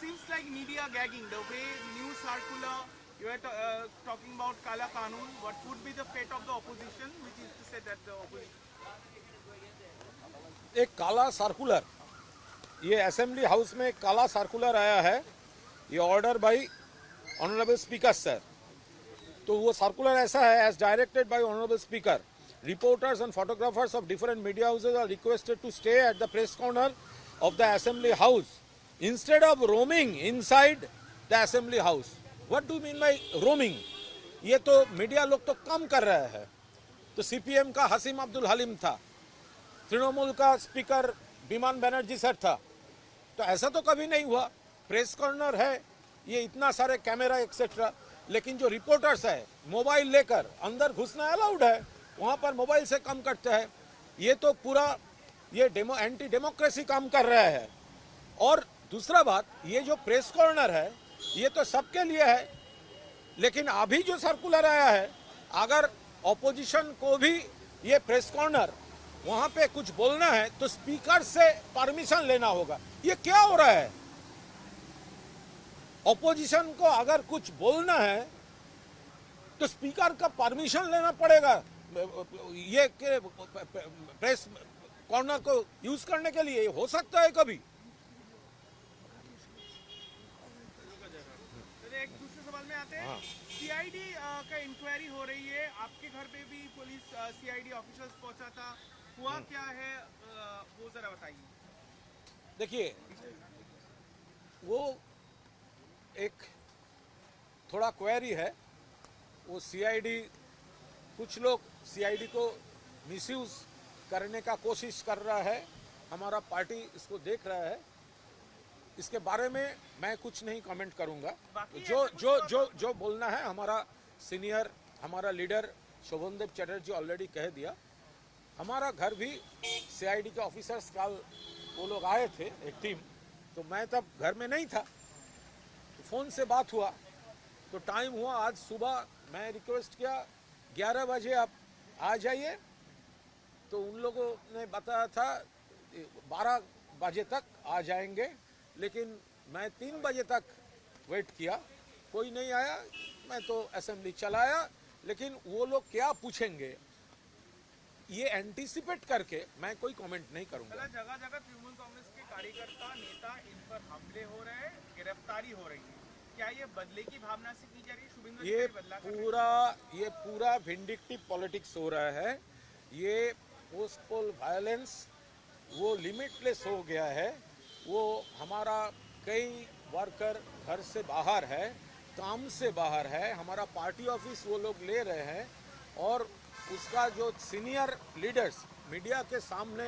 seems like media gagging. The way news circular, you are talking about Kala Kanun. What would be the fate of the opposition, which is to say that the opposition. एक काला circular, ये assembly house में काला circular आया है, ये order by honourable speaker sir. तो वो सर्कुलर ऐसा है, as directed by honourable speaker, reporters and photographers of different media houses are requested to stay at the press corner of the assembly house instead of roaming inside the assembly house. What do mean by roaming? ये तो media लोग तो कम कर रहे हैं। तो CPM का हसीम अब्दुल हलीम था, तृणमूल का स्पीकर विमान बनर्जी सर था, तो ऐसा तो कभी नहीं हुआ। प्रेस कॉर्नर है, ये इतना सारे कैमरा एक्सेट्रा, लेकिन जो रिपोर्टर्स है मोबाइल लेकर अंदर घुसना अलाउड है, वहां पर मोबाइल से काम करते हैं। ये तो पूरा ये एंटी डेमोक्रेसी काम कर रहा है। और दूसरा बात, ये जो प्रेस कॉर्नर है ये तो सबके लिए है, लेकिन अभी जो सर्कुलर आया है, अगर ऑपोजिशन को भी ये प्रेस कॉर्नर वहां पे कुछ बोलना है तो स्पीकर से परमिशन लेना होगा। ये क्या हो रहा है? ऑपोजिशन को अगर कुछ बोलना है तो स्पीकर का परमिशन लेना पड़ेगा ये प्रेस कॉर्नर को यूज करने के लिए। हो सकता है कभी। एक दूसरे सवाल में आते हैं। सीआईडी का इंक्वायरी हो रही है, आपके घर पे भी पुलिस सीआईडी ऑफिसर्स पहुंचा था, हुआ क्या है वो जरा बताइए। देखिए, वो एक थोड़ा क्वेरी है। वो सीआईडी, कुछ लोग सीआईडी को मिसयूज करने का कोशिश कर रहा है, हमारा पार्टी इसको देख रहा है। इसके बारे में मैं कुछ नहीं कमेंट करूंगा। जो बोलना है, हमारा सीनियर, हमारा लीडर शोभनदेव चटर्जी ऑलरेडी कह दिया। हमारा घर भी सीआईडी के ऑफिसर्स कल वो लोग आए थे, एक टीम, तो मैं तब घर में नहीं था, तो फोन से बात हुआ, तो टाइम हुआ आज सुबह, मैं रिक्वेस्ट किया 11 बजे आप आ जाइए, तो उन लोगों ने बताया था 12 बजे तक आ जाएंगे, लेकिन मैं 3 बजे तक वेट किया, कोई नहीं आया। मैं तो असेंबली चलाया, लेकिन वो लोग क्या पूछेंगे ये एंटीसिपेट करके मैं कोई कमेंट नहीं करूंगा। जगह जगह तृणमूल कांग्रेस के कार्यकर्ता, नेता, इन पर हमले हो रहे हैं, गिरफ्तारी हो रही है, क्या ये बदले की भावना से की जा रही है? शुभेंद्र ये पूरा विंडिक्टिव पॉलिटिक्स हो रहा है। ये पोस्ट पोल वायलेंस वो लिमिटलेस हो गया है। वो हमारा कई वर्कर घर से बाहर है, काम से बाहर है, हमारा पार्टी ऑफिस वो लोग ले रहे हैं, और उसका जो सीनियर लीडर्स मीडिया के सामने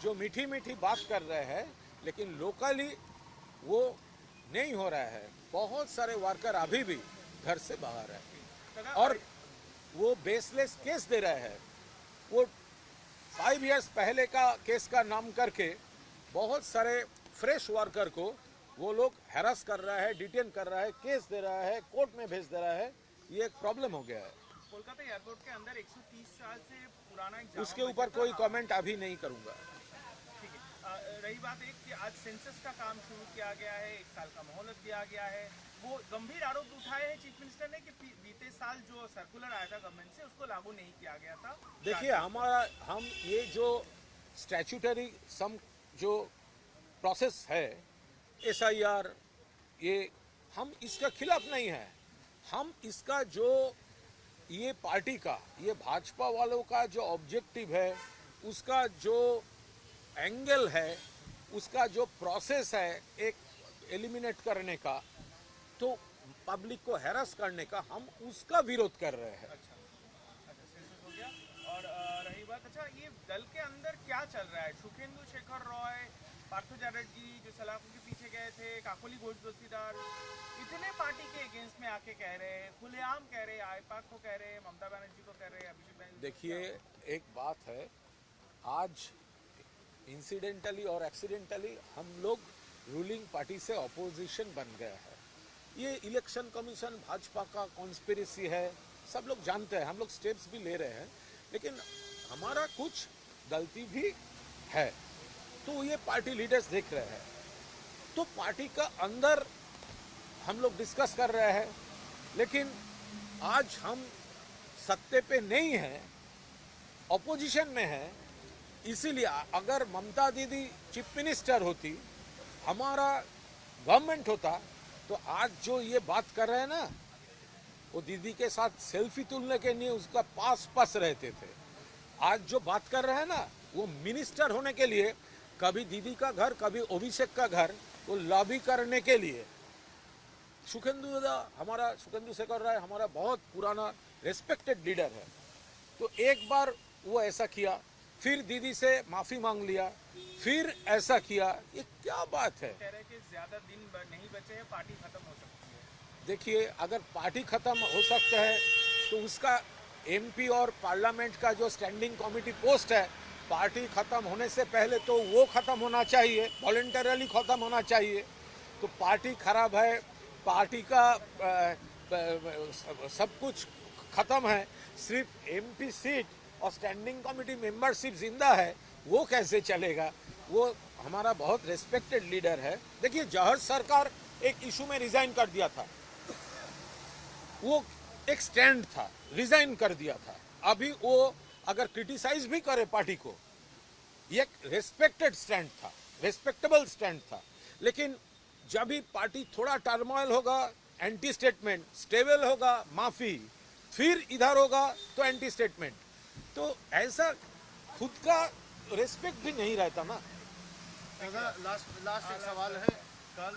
जो मीठी मीठी बात कर रहे हैं, लेकिन लोकली वो नहीं हो रहा है। बहुत सारे वर्कर अभी भी घर से बाहर है और वो बेसलेस केस दे रहे हैं। वो 5 इयर्स पहले का केस का नाम करके बहुत सारे फ्रेश वर्कर को वो लोग हैरास कर रहा है, डिटेन कर रहा है, केस दे रहा है, कोर्ट में भेज दे रहा है। ये एक प्रॉब्लम हो गया है। कोलकाता एयरपोर्ट के अंदर 130 साल से पुराना एक उसके ऊपर कोई कमेंट अभी नहीं करूंगा। ठीक है। रही बात एक कि आज सेंसस का काम शुरू किया गया है, 1 साल का मोहलत दिया गया है। वो गंभीर आरोप उठाए हैं चीफ मिनिस्टर ने कि बीते साल जो सर्कुलर आया था गवर्नमेंट से, उसको लागू नहीं किया गया था। देखिए, हम ये जो स्टैट्यूटरी सम जो प्रोसेस है, SIR, ये हम इसका खिलाफ नहीं है। हम इसका जो ये पार्टी का, ये भाजपा वालों का जो ऑब्जेक्टिव है, उसका जो एंगल है, उसका जो प्रोसेस है एक एलिमिनेट करने का, तो पब्लिक को हैरास करने का, हम उसका विरोध कर रहे हैं। अच्छा, हो गया। और रही बात, अच्छा ये दल के अंदर क्या चल रहा है? सुखेंदु शेखर रॉय, पार्थो चैटर्जी जो सलाखों के पीछे गए थे, काकोली घोष दस्तीदार, इतने पार्टी के अगेंस्ट में आके कह रहे हैं, खुलेआम कह रहे हैं, आईपाक को कह रहे हैं, ममता बनर्जी को कह रहे हैं, अभिषेक बनर्जी। देखिए, एक बात है, आज इंसिडेंटली और एक्सीडेंटली हम लोग रूलिंग पार्टी से ऑपोजिशन बन गया है। ये इलेक्शन कमीशन भाजपा का कॉन्स्पिरेसी है, सब लोग जानते हैं, हम लोग स्टेप्स भी ले रहे हैं, लेकिन हमारा कुछ गलती भी है, तो ये पार्टी लीडर्स देख रहे हैं। तो पार्टी का अंदर हम लोग डिस्कस कर रहे हैं, लेकिन आज हम सत्ते पे नहीं हैं, ऑपोजिशन में हैं, इसीलिए अगर ममता दीदी चीफ मिनिस्टर होती, हमारा गवर्नमेंट होता, तो आज जो ये बात कर रहे हैं ना, वो दीदी के साथ सेल्फी तुलने के लिए उसका पास रहते थे। आज जो बात कर रहे हैं ना, वो मिनिस्टर होने के लिए, कभी दीदी का घर, कभी अभिषेक का घर, वो लॉबी करने के लिए। सुखेंदु शेखर राय हमारा बहुत पुराना रेस्पेक्टेड लीडर है, तो एक बार वो ऐसा किया, फिर दीदी से माफी मांग लिया, फिर ऐसा किया, ये क्या बात है? कह रहे हैं कि ज्यादा दिन नहीं बचे हैं, पार्टी खत्म हो सकती है। देखिए, अगर पार्टी खत्म हो सकता है तो उसका एमपी और पार्लियामेंट का जो स्टैंडिंग कमेटी पोस्ट है, पार्टी खत्म होने से पहले तो वो खत्म होना चाहिए, वॉलंटरली खत्म होना चाहिए। तो पार्टी खराब है, पार्टी का सब कुछ खत्म है, सिर्फ एमपी सीट और स्टैंडिंग कमेटी मेंबरशिप जिंदा है, वो कैसे चलेगा? वो हमारा बहुत रेस्पेक्टेड लीडर है। देखिए, जहर सरकार एक इशू में रिजाइन कर दिया था, वो एक स्टैंड था, रिजाइन कर दिया था। अभी वो अगर क्रिटिसाइज भी करे पार्टी को, ये रेस्पेक्टेड स्टैंड था, रेस्पेक्टेबल स्टैंड था। लेकिन जब भी पार्टी थोड़ा टर्मोइल होगा, एंटी स्टेटमेंट, स्टेबल होगा, माफी, फिर इधर होगा तो एंटी स्टेटमेंट, तो ऐसा खुद का रेस्पेक्ट भी नहीं रहता ना। लास्ट एक सवाल है। कल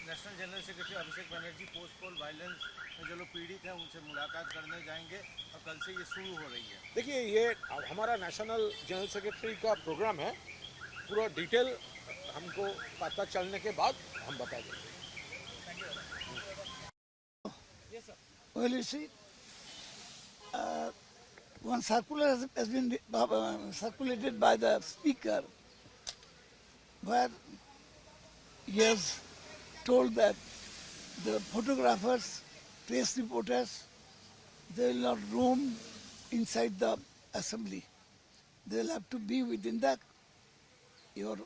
national general secretary Abhishek Banerjee post पोल वायलेंस में जो लोग पीड़ित हैं उनसे मुलाकात करने जाएंगे और कल से ये शुरू हो रही है। देखिए, ये हमारा नेशनल जनरल सेक्रेटरी का प्रोग्राम है, पूरा डिटेल हमको पता चलने के बाद हम बता देंगे। Well, you see, one circular has been circulated by the speaker, where he has told that the photographers, press reporters, they will not roam inside the assembly. They will have to be within your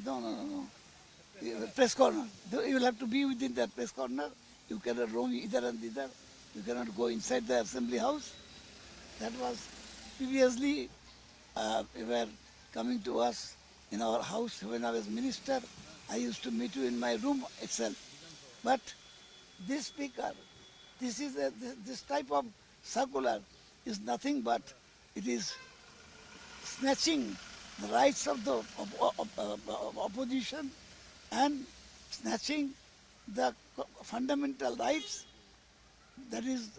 no. Press corner. You will have to be within that press corner. You cannot roam either and either. You cannot go inside the assembly house. That was previously you were coming to us in our house when I was minister. I used to meet you in my room itself. But this speaker, this type of circular is nothing but it is snatching the rights of the opposition and snatching the fundamental rights. That is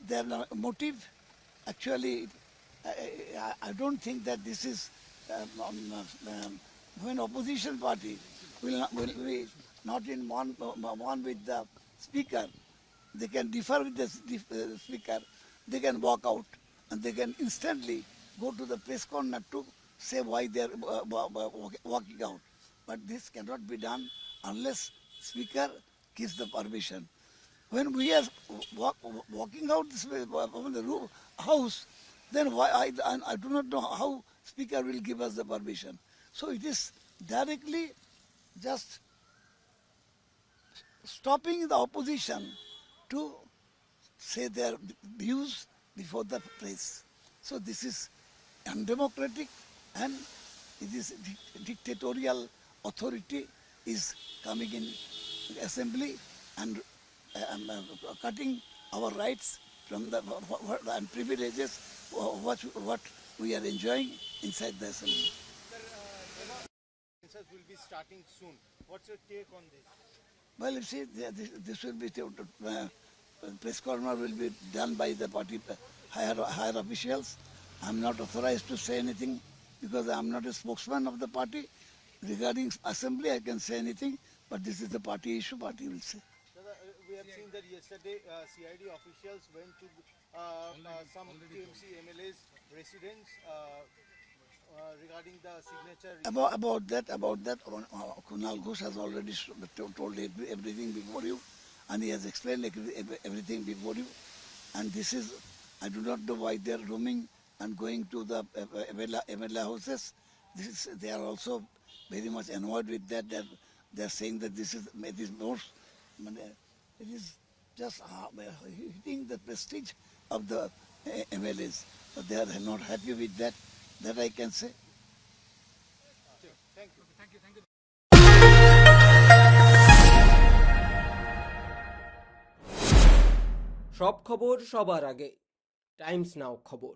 their motive. Actually, I don't think that this is when opposition party will be not in one with the speaker. They can differ with the speaker. They can walk out and they can instantly go to the press corner to say why they are walking out. But this cannot be done unless speaker gives the permission. When we are walking out from the house, then why I do not know how speaker will give us the permission. So it is directly just stopping the opposition to say their views before the press. So this is undemocratic and it is dictatorial authority is coming in assembly and cutting our rights from the and privileges what we are enjoying inside the assembly. Will be starting soon. What's your take on this? Well, you see, this will be press corner will be done by the party higher officials. I'm not authorized to say anything because I'm not a spokesman of the party. Regarding assembly, I can say anything, but this is the party issue. Party will say. We have seen that yesterday CID officials went to some TMC MLAs residents regarding the signature. About that, Kunal Ghosh has already told everything before you, and he has explained everything before you. And this is, I do not know why they are roaming and going to the MLA houses. They are also very much annoyed with that. They're saying that it is more, it is just hitting the prestige of the MLAs. So they are not happy with that. That I can say. সব খবর সবার আগে, Times নাও খবর।